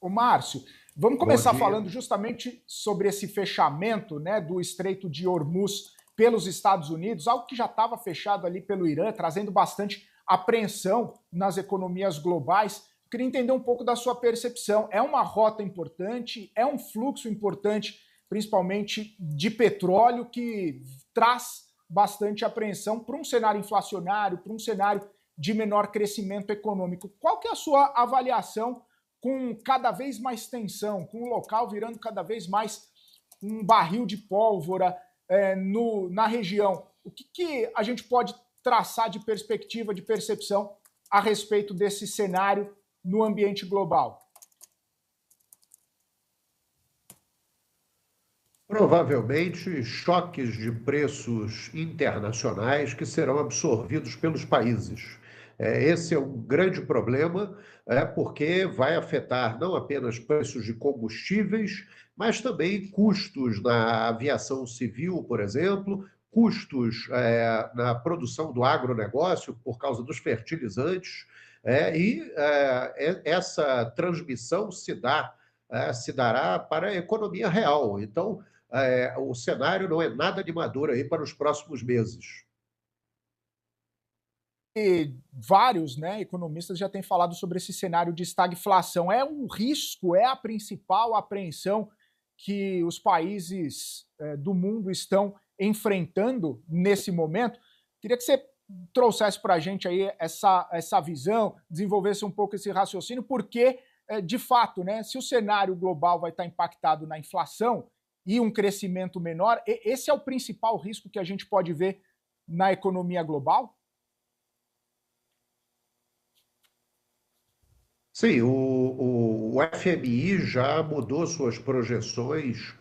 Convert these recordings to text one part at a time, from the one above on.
Ô, Márcio, vamos Bom começar dia. falando justamente sobre esse fechamento, né, do Estreito de Hormuz pelos Estados Unidos, algo que já estava fechado ali pelo Irã, trazendo bastante apreensão nas economias globais. Eu queria entender um pouco da sua percepção. É uma rota importante? É um fluxo importante, principalmente de petróleo, que traz bastante apreensão para um cenário inflacionário, para um cenário de menor crescimento econômico? Qual que é a sua avaliação com cada vez mais tensão, com o local virando cada vez mais um barril de pólvora na região? O que a gente pode traçar de perspectiva, de percepção a respeito desse cenário no ambiente global? Provavelmente choques de preços internacionais que serão absorvidos pelos países. Esse é um grande problema, porque vai afetar não apenas preços de combustíveis, mas também custos na aviação civil, por exemplo, custos na produção do agronegócio por causa dos fertilizantes, essa transmissão se dará para a economia real. Então, o cenário não é nada animador aí para os próximos meses. E vários, né, economistas já têm falado sobre esse cenário de estagflação. É um risco, é a principal apreensão que os países do mundo estão enfrentando nesse momento. Queria que você trouxesse para a gente aí essa visão, desenvolvesse um pouco esse raciocínio, porque, de fato, né, se o cenário global vai estar impactado na inflação e um crescimento menor, esse é o principal risco que a gente pode ver na economia global? Sim, o FMI já mudou suas projeções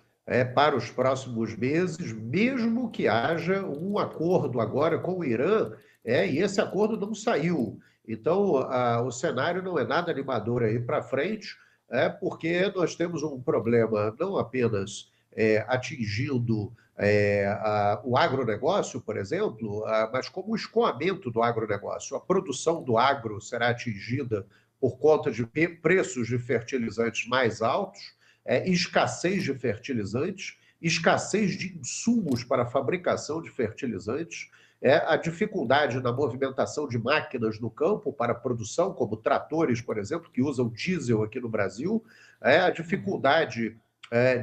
para os próximos meses, mesmo que haja um acordo agora com o Irã, e esse acordo não saiu. Então, o cenário não é nada animador aí para frente, porque nós temos um problema não apenas atingindo o agronegócio, por exemplo, mas como o escoamento do agronegócio. A produção do agro será atingida por conta de preços de fertilizantes mais altos, escassez de fertilizantes, escassez de insumos para a fabricação de fertilizantes, a dificuldade na movimentação de máquinas no campo para a produção, como tratores, por exemplo, que usam diesel aqui no Brasil, a dificuldade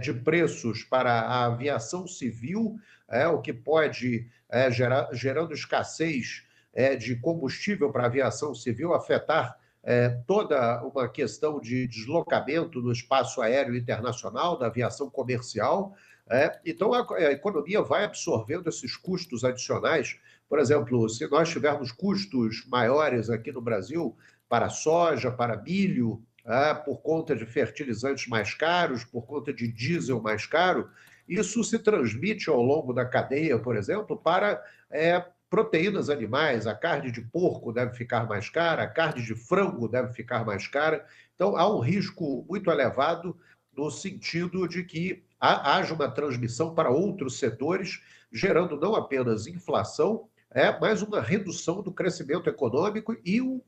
de preços para a aviação civil, o que pode gerando escassez de combustível para a aviação civil, afetar toda uma questão de deslocamento no espaço aéreo internacional, da aviação comercial. Então, a economia vai absorvendo esses custos adicionais. Por exemplo, se nós tivermos custos maiores aqui no Brasil para soja, para milho, por conta de fertilizantes mais caros, por conta de diesel mais caro, isso se transmite ao longo da cadeia, por exemplo, para proteínas animais. A carne de porco deve ficar mais cara, a carne de frango deve ficar mais cara. Então, há um risco muito elevado no sentido de que haja uma transmissão para outros setores, gerando não apenas inflação, mas uma redução do crescimento econômico e um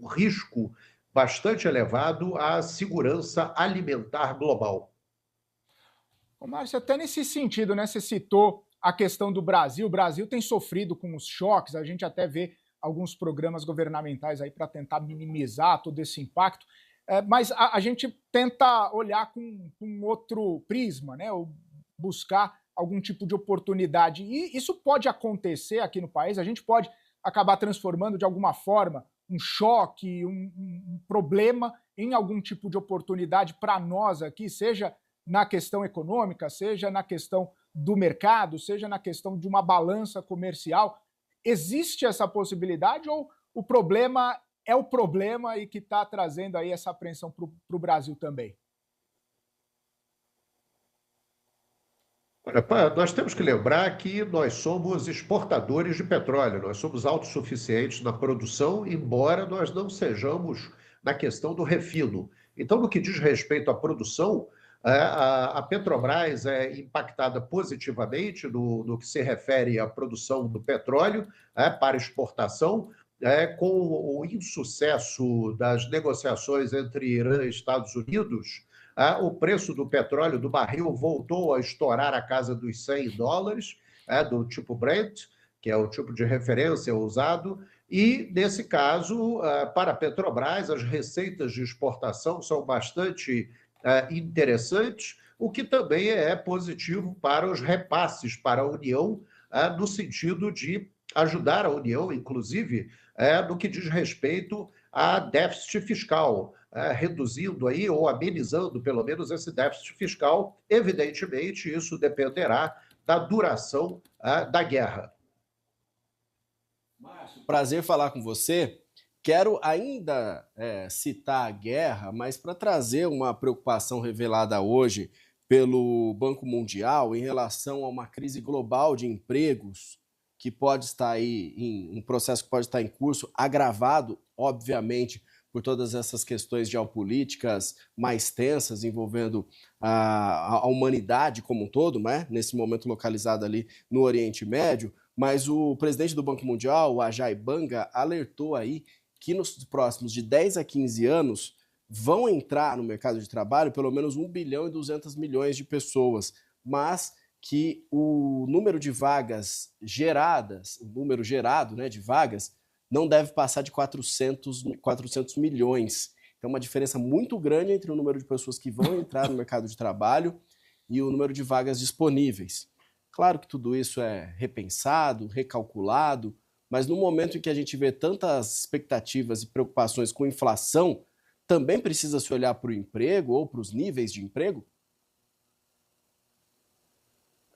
risco bastante elevado à segurança alimentar global. Ô, Márcio, até nesse sentido, né? Você citou a questão do Brasil. O Brasil tem sofrido com os choques, a gente até vê alguns programas governamentais aí para tentar minimizar todo esse impacto, mas a gente tenta olhar com outro prisma, né? Ou buscar algum tipo de oportunidade. E isso pode acontecer aqui no país, a gente pode acabar transformando de alguma forma um choque, um problema em algum tipo de oportunidade para nós aqui, seja na questão econômica, seja na questão do mercado, seja na questão de uma balança comercial. Existe essa possibilidade ou o problema é o problema e que está trazendo aí essa apreensão para o Brasil também? Olha, nós temos que lembrar que nós somos exportadores de petróleo, nós somos autossuficientes na produção, embora nós não sejamos na questão do refino. Então, no que diz respeito à produção, a Petrobras é impactada positivamente no que se refere à produção do petróleo para exportação, com o insucesso das negociações entre Irã e Estados Unidos, o preço do petróleo do barril voltou a estourar a casa dos $100, do tipo Brent, que é o tipo de referência usado, e, nesse caso, para a Petrobras, as receitas de exportação são bastante interessantes, o que também é positivo para os repasses para a União, no sentido de ajudar a União, inclusive, no que diz respeito a déficit fiscal, reduzindo aí ou amenizando pelo menos esse déficit fiscal. Evidentemente, isso dependerá da duração da guerra. Márcio, prazer falar com você. Quero ainda citar a guerra, mas para trazer uma preocupação revelada hoje pelo Banco Mundial em relação a uma crise global de empregos que pode estar aí um processo que pode estar em curso, agravado, obviamente, por todas essas questões geopolíticas mais tensas envolvendo a humanidade como um todo, né? Nesse momento localizado ali no Oriente Médio, mas o presidente do Banco Mundial, o Ajay Banga, alertou aí que nos próximos de 10 a 15 anos vão entrar no mercado de trabalho pelo menos 1 bilhão e 200 milhões de pessoas, mas que o número de vagas geradas, o número gerado, né, de vagas, não deve passar de 400 milhões. Então, uma diferença muito grande entre o número de pessoas que vão entrar no mercado de trabalho e o número de vagas disponíveis. Claro que tudo isso é repensado, recalculado, mas no momento em que a gente vê tantas expectativas e preocupações com inflação, também precisa se olhar para o emprego ou para os níveis de emprego?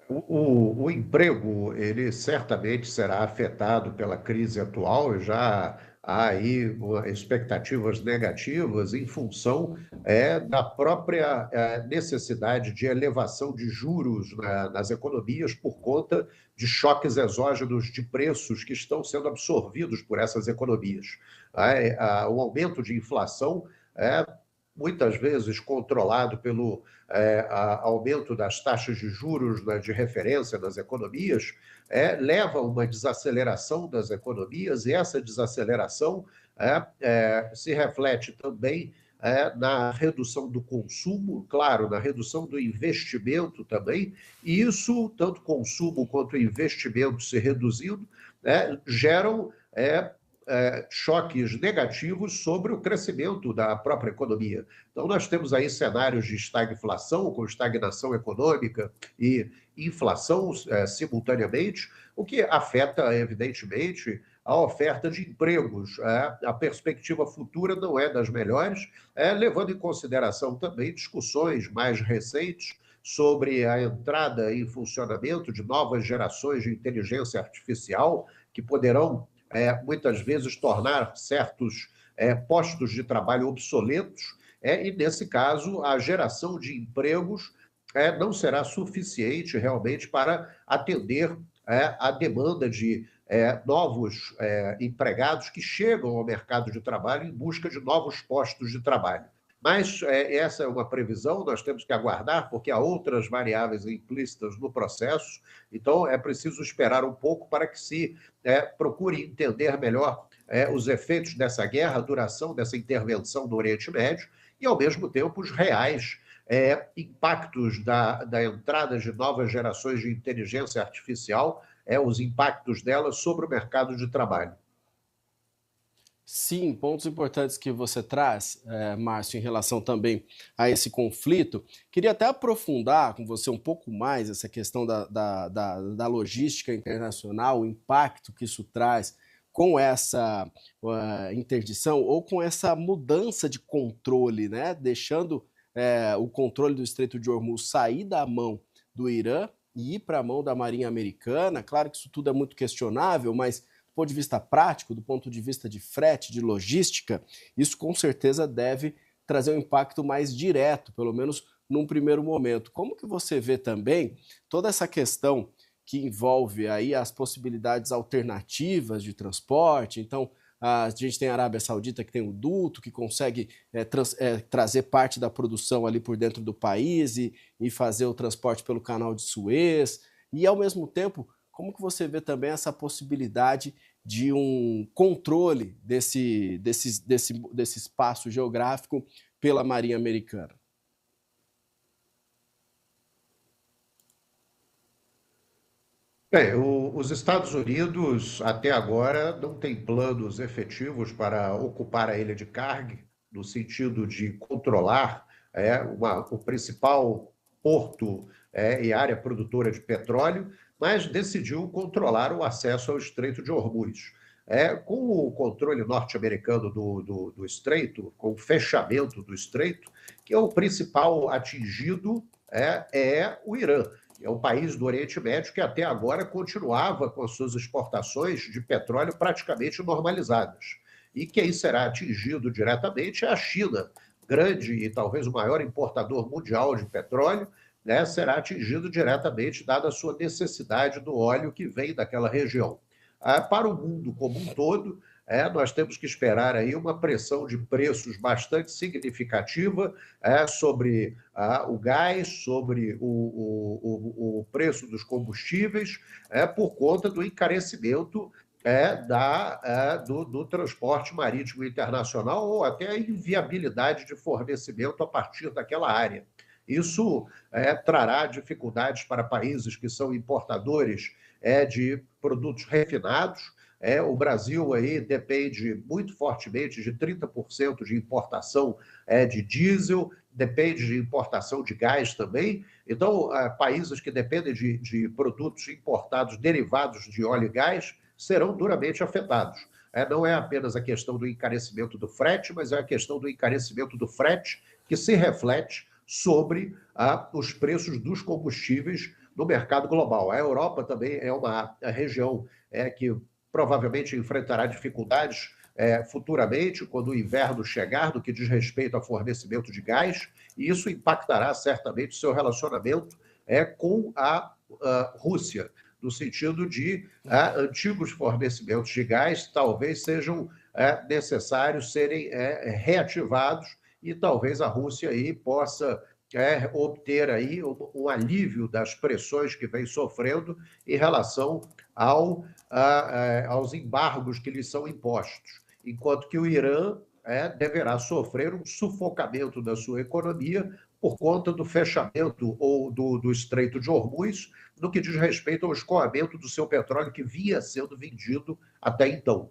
O emprego, ele certamente será afetado pela crise atual, já há aí expectativas negativas em função da própria necessidade de elevação de juros nas economias por conta de choques exógenos de preços que estão sendo absorvidos por essas economias. O aumento de inflação muitas vezes controlado pelo aumento das taxas de juros, né, de referência nas economias, leva a uma desaceleração das economias, e essa desaceleração se reflete também na redução do consumo, claro, na redução do investimento também, e isso, tanto consumo quanto investimento se reduzindo, geram choques negativos sobre o crescimento da própria economia. Então, nós temos aí cenários de estagflação, com estagnação econômica e inflação simultaneamente, o que afeta, evidentemente, a oferta de empregos. A perspectiva futura não é das melhores, levando em consideração também discussões mais recentes sobre a entrada em funcionamento de novas gerações de inteligência artificial, que poderão muitas vezes tornar certos postos de trabalho obsoletos, e, nesse caso, a geração de empregos não será suficiente realmente para atender a demanda de novos empregados que chegam ao mercado de trabalho em busca de novos postos de trabalho. Mas essa é uma previsão, nós temos que aguardar, porque há outras variáveis implícitas no processo, então é preciso esperar um pouco para que se procure entender melhor os efeitos dessa guerra, a duração dessa intervenção no Oriente Médio e, ao mesmo tempo, os reais impactos da entrada de novas gerações de inteligência artificial, os impactos delas sobre o mercado de trabalho. Sim, pontos importantes que você traz, Márcio, em relação também a esse conflito. Queria até aprofundar com você um pouco mais essa questão da logística internacional, o impacto que isso traz com essa interdição ou com essa mudança de controle, né? Deixando o controle do Estreito de Hormuz sair da mão do Irã e ir para a mão da Marinha Americana. Claro que isso tudo é muito questionável, mas do ponto de vista prático, do ponto de vista de frete, de logística, isso com certeza deve trazer um impacto mais direto, pelo menos num primeiro momento. Como que você vê também toda essa questão que envolve aí as possibilidades alternativas de transporte? Então, a gente tem a Arábia Saudita que tem o duto, que consegue trazer parte da produção ali por dentro do país e fazer o transporte pelo canal de Suez. E, ao mesmo tempo, como que você vê também essa possibilidade de um controle desse espaço geográfico pela Marinha Americana? Bem, os Estados Unidos, até agora, não têm planos efetivos para ocupar a ilha de Karg, no sentido de controlar o principal porto e área produtora de petróleo, mas decidiu controlar o acesso ao Estreito de Hormuz. Com o controle norte-americano do Estreito, com o fechamento do Estreito, que é o principal atingido é o Irã. É um país do Oriente Médio que até agora continuava com as suas exportações de petróleo praticamente normalizadas. E quem será atingido diretamente é a China, grande e talvez o maior importador mundial de petróleo, né, será atingido diretamente, dada a sua necessidade do óleo que vem daquela região. Para o mundo como um todo, nós temos que esperar aí uma pressão de preços bastante significativa sobre o gás, sobre o preço dos combustíveis, por conta do encarecimento do transporte marítimo internacional ou até a inviabilidade de fornecimento a partir daquela área. Isso trará dificuldades para países que são importadores de produtos refinados. O Brasil aí depende muito fortemente de 30% de importação de diesel, depende de importação de gás também. Então, países que dependem de produtos importados derivados de óleo e gás serão duramente afetados. Não é apenas a questão do encarecimento do frete, mas é a questão do encarecimento do frete que se reflete sobre os preços dos combustíveis no mercado global. A Europa também é uma região que provavelmente enfrentará dificuldades futuramente, quando o inverno chegar, no que diz respeito ao fornecimento de gás, e isso impactará certamente o seu relacionamento com a Rússia, no sentido de antigos fornecimentos de gás talvez sejam necessários serem reativados, e talvez a Rússia aí possa obter aí um alívio das pressões que vem sofrendo em relação aos embargos que lhes são impostos, enquanto que o Irã deverá sofrer um sufocamento da sua economia por conta do fechamento ou do Estreito de Hormuz, no que diz respeito ao escoamento do seu petróleo que vinha sendo vendido até então.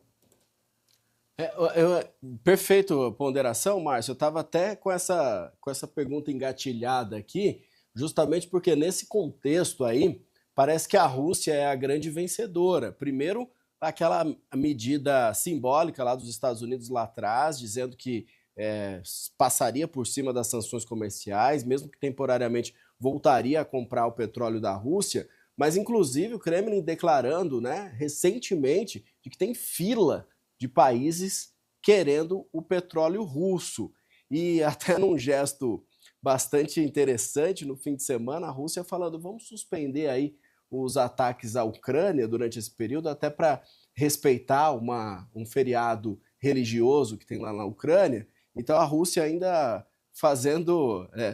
Perfeito ponderação, Márcio. Eu estava até com essa pergunta engatilhada aqui, justamente porque nesse contexto aí, parece que a Rússia é a grande vencedora. Primeiro, aquela medida simbólica lá dos Estados Unidos lá atrás, dizendo que passaria por cima das sanções comerciais, mesmo que temporariamente voltaria a comprar o petróleo da Rússia, mas inclusive o Kremlin declarando, né, recentemente, de que tem fila de países querendo o petróleo russo. E até num gesto bastante interessante, no fim de semana, a Rússia falando, vamos suspender aí os ataques à Ucrânia durante esse período, até para respeitar um feriado religioso que tem lá na Ucrânia. Então a Rússia ainda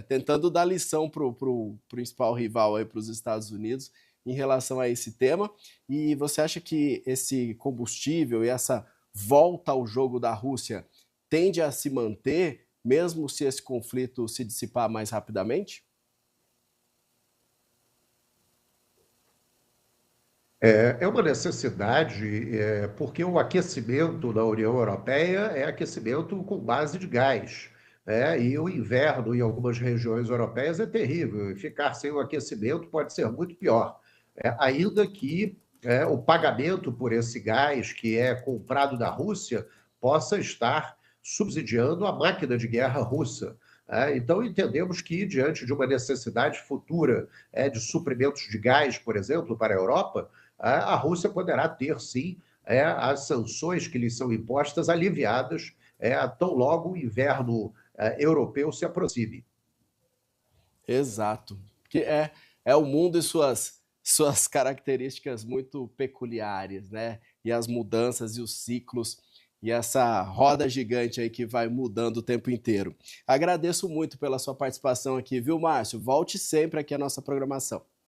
tentando dar lição para o principal rival aí, para os Estados Unidos, em relação a esse tema. E você acha que esse combustível e essa volta ao jogo da Rússia tende a se manter, mesmo se esse conflito se dissipar mais rapidamente? É uma necessidade, porque o aquecimento na União Europeia é aquecimento com base de gás, né? E o inverno em algumas regiões europeias é terrível, e ficar sem o aquecimento pode ser muito pior. Ainda que o pagamento por esse gás que é comprado da Rússia possa estar subsidiando a máquina de guerra russa. Então, entendemos que, diante de uma necessidade futura de suprimentos de gás, por exemplo, para a Europa, a Rússia poderá ter, sim, as sanções que lhe são impostas aliviadas tão logo o inverno europeu se aproxime. Exato. Que é o mundo e suas características muito peculiares, né? E as mudanças e os ciclos e essa roda gigante aí que vai mudando o tempo inteiro. Agradeço muito pela sua participação aqui, viu, Márcio? Volte sempre aqui à nossa programação.